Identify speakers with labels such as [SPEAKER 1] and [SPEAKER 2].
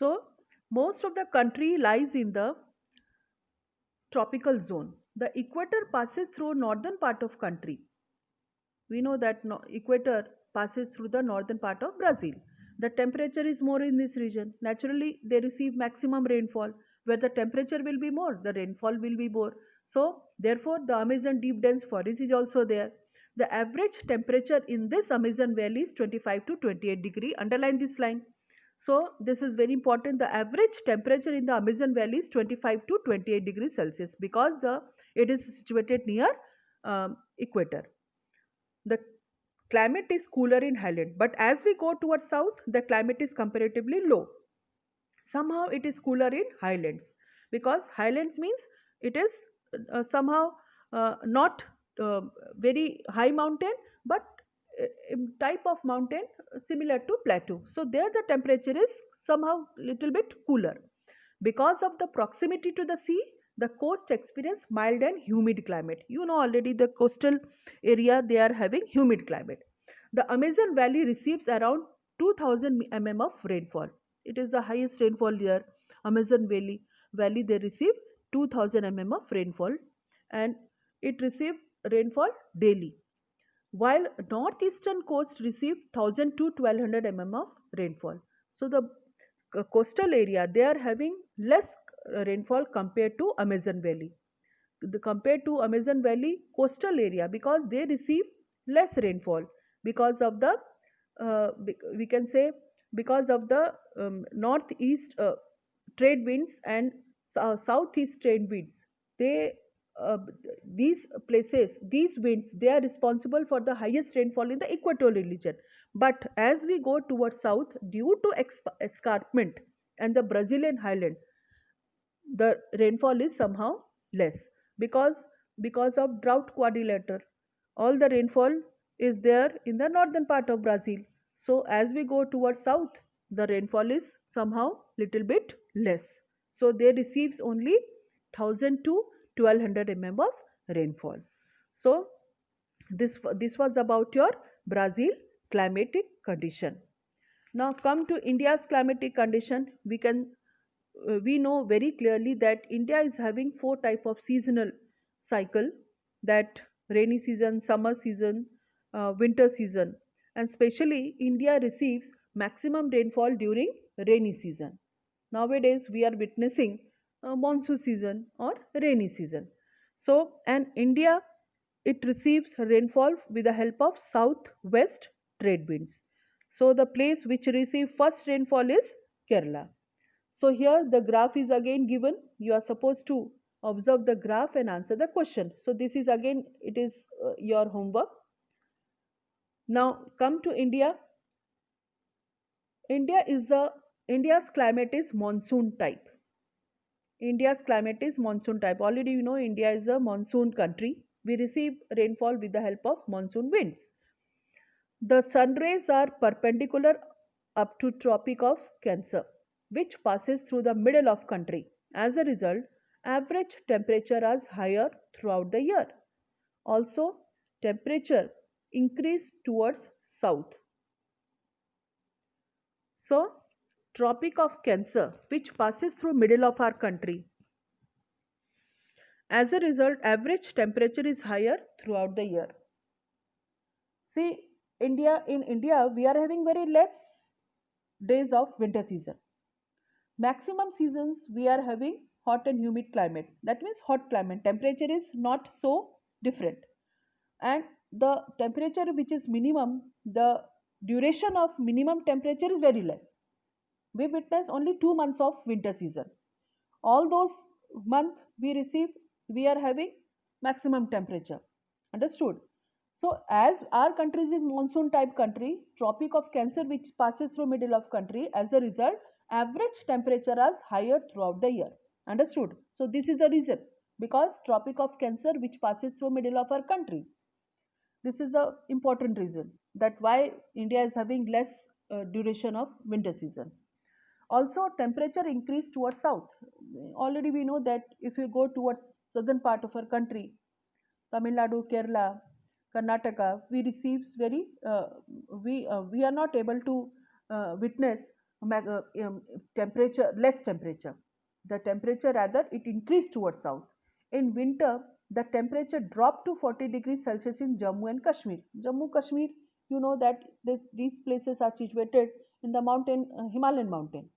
[SPEAKER 1] So most of the country lies in the tropical zone. The equator passes through northern part of country. We know that equator passes through the northern part of Brazil. The temperature is more in this region. Naturally, they receive maximum rainfall. Where the temperature will be more, the rainfall will be more. So, therefore, the Amazon deep dense forest is also there. The average temperature in this Amazon valley is 25 to 28 degree. Underline this line. So, this is very important. The average temperature in the Amazon valley is 25 to 28 degrees Celsius because it is situated near equator. The climate is cooler in Highland, but as we go towards south, the climate is comparatively low. Somehow it is cooler in Highlands because Highlands means it is somehow not very high mountain, but type of mountain similar to plateau. So there the temperature is somehow little bit cooler. Because of the proximity to the sea, the coast experience mild and humid climate. You know already the coastal area they are having humid climate. The Amazon Valley receives around 2000 mm of rainfall. It is the highest rainfall there. Amazon Valley they receive 2000 mm of rainfall and it receive rainfall daily. While northeastern coast receive 1000 to 1200 mm of rainfall. So the coastal area they are having less rainfall compared to Amazon Valley. Compared to Amazon Valley coastal area because they receive less rainfall because of the we can say because of the northeast trade winds and southeast trade winds. They uh, these places, these winds, they are responsible for the highest rainfall in the equatorial region. But as we go towards south, due to escarpment and the Brazilian highland, the rainfall is somehow less because of drought quadrilateral. All the rainfall is there in the northern part of Brazil. So as we go towards south, the rainfall is somehow little bit less. So they receives only 1000 to 1200 mm of rainfall. So this was about your Brazil climatic condition. Now come to India's climatic condition. We know very clearly that India is having four type of seasonal cycle, that rainy season, summer season, winter season, and especially India receives maximum rainfall during rainy season. Nowadays we are witnessing monsoon season or rainy season. So and India, it receives rainfall with the help of southwest trade winds. So the place which receive first rainfall is Kerala. So here the graph is again given. You are supposed to observe the graph and answer the question. So this is again, it is your homework. Now come to India. India's climate is monsoon type. India's climate is monsoon type. Already you know India is a monsoon country. We receive rainfall with the help of monsoon winds. The sun rays are perpendicular up to Tropic of Cancer, which passes through the middle of country. As a result, average temperature is higher throughout the year. Also, temperature increase towards south. So, Tropic of Cancer, which passes through middle of our country. As a result, average temperature is higher throughout the year. See, in India, we are having very less days of winter season. Maximum seasons we are having hot and humid climate. That means hot climate, temperature is not so different, and the temperature which is minimum, the duration of minimum temperature is very less. We witness only 2 months of winter season. All those months we are having maximum temperature. Understood? So as our country is monsoon type country, Tropic of Cancer which passes through middle of country, as a result average temperature is higher throughout the year. Understood? So this is the reason, because Tropic of Cancer which passes through middle of our country. This is the important reason that why India is having less duration of winter season. Also, temperature increase towards south. Already we know that if you go towards southern part of our country, Tamil Nadu, Kerala, Karnataka, we receives very we are not able to witness temperature, less temperature. The temperature rather it increased towards south. In winter, the temperature dropped to 40 degrees Celsius in Jammu and Kashmir. Jammu Kashmir, you know that these places are situated in the mountain, Himalayan mountain.